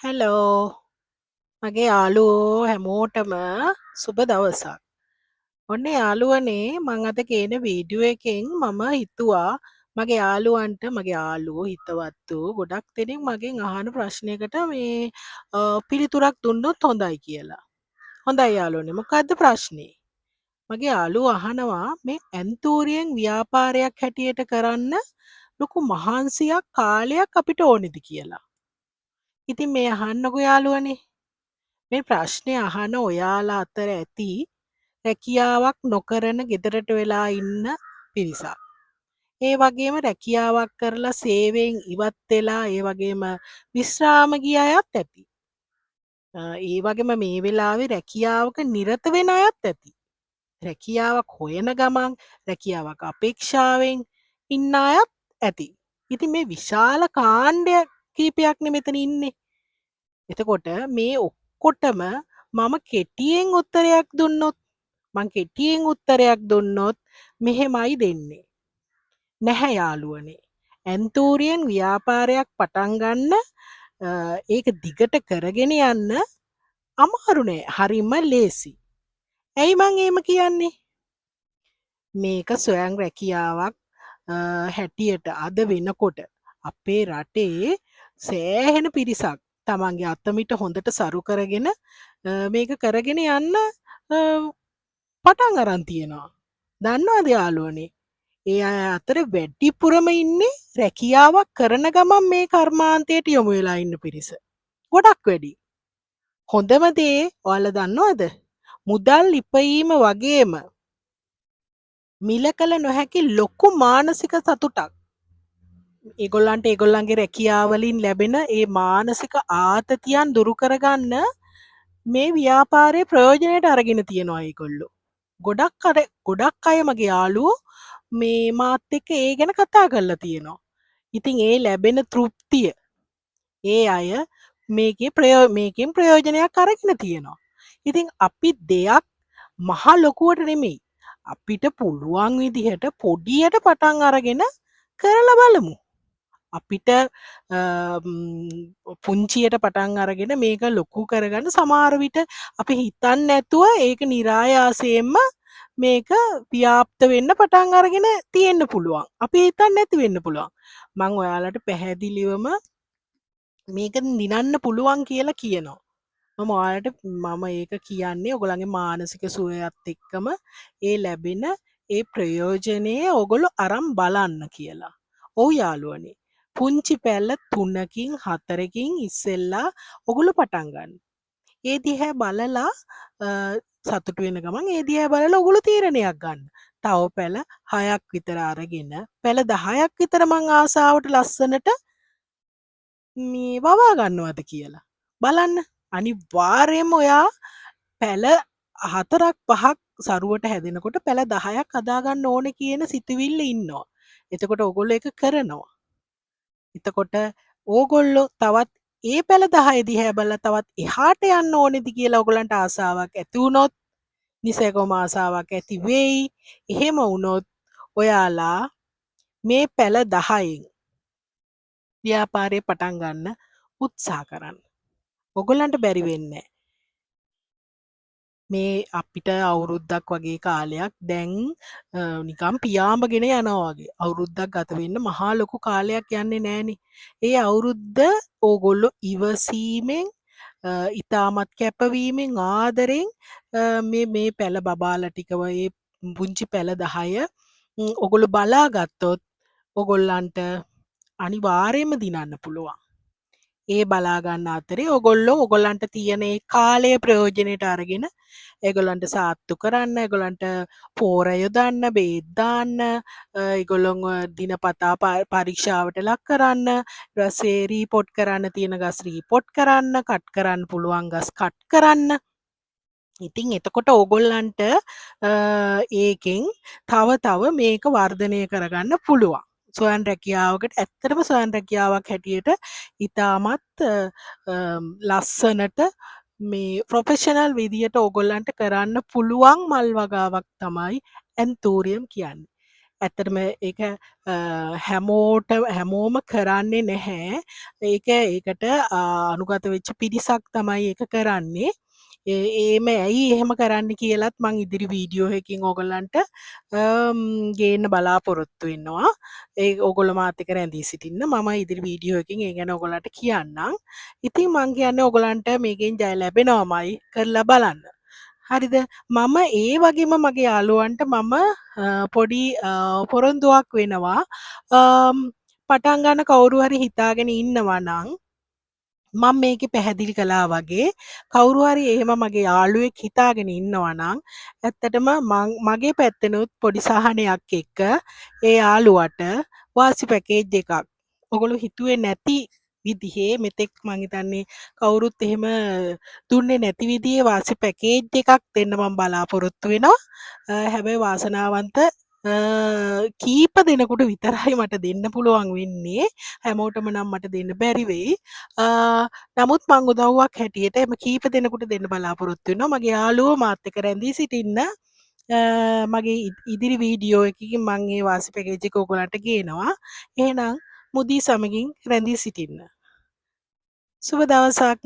Hello මගේ යාළුවෝ හැමෝටම සුබ දවසක්. ඔන්න යාළුවනේ මං අද ගේන වීඩියෝ එකෙන් මම හිතුවා මගේ යාළුවන්ට මගේ යාළුවෝ හිතවත්තු ගොඩක් දෙනෙක් මගෙන් අහන ප්‍රශ්නයකට මේ පිළිතුරක් දුන්නොත් හොඳයි කියලා. හොඳයි යාළුවනේ මොකද්ද ප්‍රශ්නේ? මගේ යාළුවෝ අහනවා මේ ඇන්තූරියෙන් ව්‍යාපාරයක් හැටියට කරන්න ලොකු මහන්සියක් කාලයක් අපිට ඕනෙද කියලා. ඉතින් මේ අහන්නකෝ යාළුවනේ. මේ ප්‍රශ්නය අහන ඔයාලා අතර ඇති රැකියාවක් නොකරන ගෙදරට වෙලා ඉන්න පිරිසක්. ඒ වගේම රැකියාවක් කරලා සේවයෙන් ඉවත් වෙලා ඒ වගේම විශ්‍රාම ගිය අයත් ඇති. ඒ වගේම මේ වෙලාවේ රැකියාවක නිරත වෙන අයත් ඇති. රැකියාවක් හොයන ගමන් රැකියාවක් අපේක්ෂාවෙන් ඉන්න අයත් ඇති. ඉතින් මේ විශාල කාණ්ඩය කීපයක්නේ මෙතන ඉන්නේ. එතකොට මේ ඔක්කොටම මම කෙටියෙන් උත්තරයක් දුන්නොත් මං කෙටියෙන් උත්තරයක් දුන්නොත් මෙහෙමයි දෙන්නේ. නැහැ යාළුවනේ. ඇන්තූරියෙන් ව්‍යාපාරයක් පටන් ගන්න ඒක දිගට කරගෙන යන්න අමාරු නෑ. හරිම ලේසි. ඇයි මං එහෙම කියන්නේ? මේක ස්වයං රැකියාවක් හැටියට අද වෙනකොට අපේ රටේ සෑහෙන පිරිසක් තමන්ගේ අත්තමිට හොඳට සරු කරගෙන මේක කරගෙන යන්න පටන් අරන් තියෙනවා. දන්නවද යාළුවනේ? ඒ අය අතර වැඩිපුරම ඉන්නේ රැකියාවක් කරන ගමන් මේ කර්මාන්තයට යොමු වෙලා ඉන්න පිරිස. ගොඩක් වැඩි. හොඳම දේ ඔයාලා දන්නවද? මුදල් ඉපයීම වගේම මිල කළ නොහැකි ලොකු මානසික සතුටක් ඒගොල්ලන්ට ඒගොල්ලන්ගේ රැකියාවලින් ලැබෙන ඒ මානසික ආතතියන් දුරු කරගන්න මේ ව්‍යාපාරයේ ප්‍රයෝජනයට අරගෙන තියෙනවා ඒගොල්ලෝ. ගොඩක් අය මගේ යාළුවෝ මේ මාත් එක්ක ඒ ගැන කතා කරලා තියෙනවා. ඉතින් ඒ ලැබෙන තෘප්තිය ඒ අය මේකෙන් ප්‍රයෝජනයක් අරගෙන තියෙනවා. ඉතින් අපි දෙයක් මහ ලොකුවට නෙමෙයි. අපිට පුළුවන් විදිහට පොඩියට පටන් අරගෙන කරලා බලමු. අපිට පුංචියට පටන් අරගෙන මේක ලොකු කරගන්න සමහර විට අපි හිතන්නේ නැතුව ඒක નિરાයාසයෙන්ම මේක ව්‍යාප්ත වෙන්න පටන් අරගෙන තියෙන්න පුළුවන්. අපි හිතන්නේ නැති වෙන්න පුළුවන්. මම ඔයාලට පැහැදිලිවම මේක නිනන්න පුළුවන් කියලා කියනවා. මම ඒක කියන්නේ ඔයගොල්ලන්ගේ මානසික සුවයත් එක්කම ඒ ලැබෙන ඒ ප්‍රයෝජනය ඔයගොල්ලෝ අරන් බලන්න කියලා. ඔව් යාළුවනේ. පුංචි පැල්ල 3කින් 4කින් ඉස්සෙල්ලා ඔගොල්ලෝ පටන් ගන්න. ඒ දිහා බලලා සතුටු වෙන ගමන් ඒ දිහා බලලා ඔගොල්ලෝ තීරණයක් ගන්න. තව පැල 6ක් විතර අරගෙන පැල 10ක් විතර මං ආසාවට ලස්සනට මේ වවා ගන්නවද කියලා. බලන්න. අනිවාර්යයෙන්ම ඔයා පැල 4ක් 5ක් සරුවට හැදෙනකොට පැල 10ක් හදාගන්න ඕනේ කියන සිතුවිල්ල ඉන්නවා. එතකොට ඔයගොල්ලෝ ඒක කරනවා. එතකොට ඕගොල්ලෝ තවත් ඒ පැල 10 දිහා බලලා තවත් එහාට යන්න ඕනේද කියලා ඔයගලන්ට ආසාවක් ඇති වුණොත් නිසැකවම ආසාවක් ඇති වෙයි. එහෙම වුණොත් ඔයාලා මේ පැල 10න් ව්‍යාපාරේ පටන් ගන්න උත්සාහ කරන්න. ඔයගලන්ට බැරි වෙන්නේ මේ අපිට අවුරුද්දක් වගේ කාලයක් දැන් නිකම් පියාඹගෙන යනවා වගේ. අවුරුද්දක් ගත වෙන්න මහා ලොකු කාලයක් යන්නේ නෑනේ. ඒ අවුරුද්ද ඕගොල්ලෝ ඉවසීමෙන් ඉතාමත් කැපවීමෙන් ආදරෙන් මේ පැල බබාලා ටිකව ඒ පුංචි පැල 10 ඔගොල්ලෝ බලා ගත්තොත් ඔගොල්ලන්ට අනිවාර්යයෙන්ම දිනන්න පුළුවන්. ඒ බලා ගන්න අතරේ ඔගොල්ලන්ට තියෙන ඒ කාලය ප්‍රයෝජනෙට අරගෙන ඒගොල්ලන්ට සාත්තු කරන්න, ඒගොල්ලන්ට පෝර යොදන්න, බේත් දාන්න, ඒගොල්ලොන්ව දිනපතා පරීක්ෂාවට ලක් කරන්න, ඊට පස්සේ රීපෝට් කරන්න තියෙන ගස් රීපෝට් කරන්න, කට් කරන්න පුළුවන් ගස් කට් කරන්න. ඉතින් එතකොට ඕගොල්ලන්ට ඒකෙන් තව මේක වර්ධනය කරගන්න පුළුවන්. ස්වයං රැකියාවකට ඇත්තටම ස්වයං රැකියාවක් හැටියට ඉතාමත් ලස්සනට මේ ප්‍රොෆෙෂනල් විදියට ඕගොල්ලන්ට කරන්න පුළුවන් මල් වගාවක් තමයි ඇන්තූරියම් කියන්නේ. ඇත්තටම ඒක හැමෝම කරන්නේ නැහැ. ඒකට අනුගත වෙච්ච පිරිසක් තමයි ඒක කරන්නේ. ඒම ඇයි එහෙම කරන්න කියලත් මං ඉදිරි වීඩියෝ එකකින් ඕගොල්ලන්ට ගේන්න බලාපොරොත්තු වෙනවා. ඒ ඔගොල්ලෝ මාත් එක්ක රැඳී සිටින්න. මම ඉදිරි වීඩියෝ එකකින් ඒ ගැන ඔයගොල්ලන්ට කියන්නම්. ඉතින් මං කියන්නේ ඔයගොල්ලන්ට මේකෙන් ජය ලැබෙනවමයි කරලා බලන්න. හරිද? මම ඒ වගේම මගේ යාළුවන්ට මම පොඩි පොරොන්දුවක් වෙනවා. පටන් ගන්න කවුරු හරි හිතාගෙන ඉන්නවා නම් මම මේකේ පැහැදිලි කළා වගේ කවුරු හරි එහෙම මගේ යාළුවෙක් හිතාගෙන ඉන්නවා නම් ඇත්තටම මගේ පැත්තෙනුත් පොඩි සහනයක් එක්ක ඒ යාළුවට වාසි පැකේජ් එකක් ඔගොල්ලෝ හිතුවේ නැති විදිහේ මෙතෙක් මං හිතන්නේ කවුරුත් එහෙම දුන්නේ නැති විදිහේ වාසි පැකේජ් එකක් දෙන්න මම බලාපොරොත්තු වෙනවා. හැබැයි වාසනාවන්ත කීප දෙනෙකුට විතරයි මට දෙන්න පුළුවන් වෙන්නේ. හැමෝටම නම් මට දෙන්න බැරි වෙයි. නමුත් මං උදව්වක් හැටියට එම කීප දෙනෙකුට දෙන්න බලාපොරොත්තු වෙනවා. මගේ යාළුවෝ මාත් එක්ක රැඳී සිටින්න මගේ ඉදිරි වීඩියෝ එකකින් මං ඒ වාසි පැකේජ් එක ඔයගොල්ලන්ට ගේනවා. එහෙනම් මුදී සමගින් රැඳී සිටින්න. සුබ දවසක්.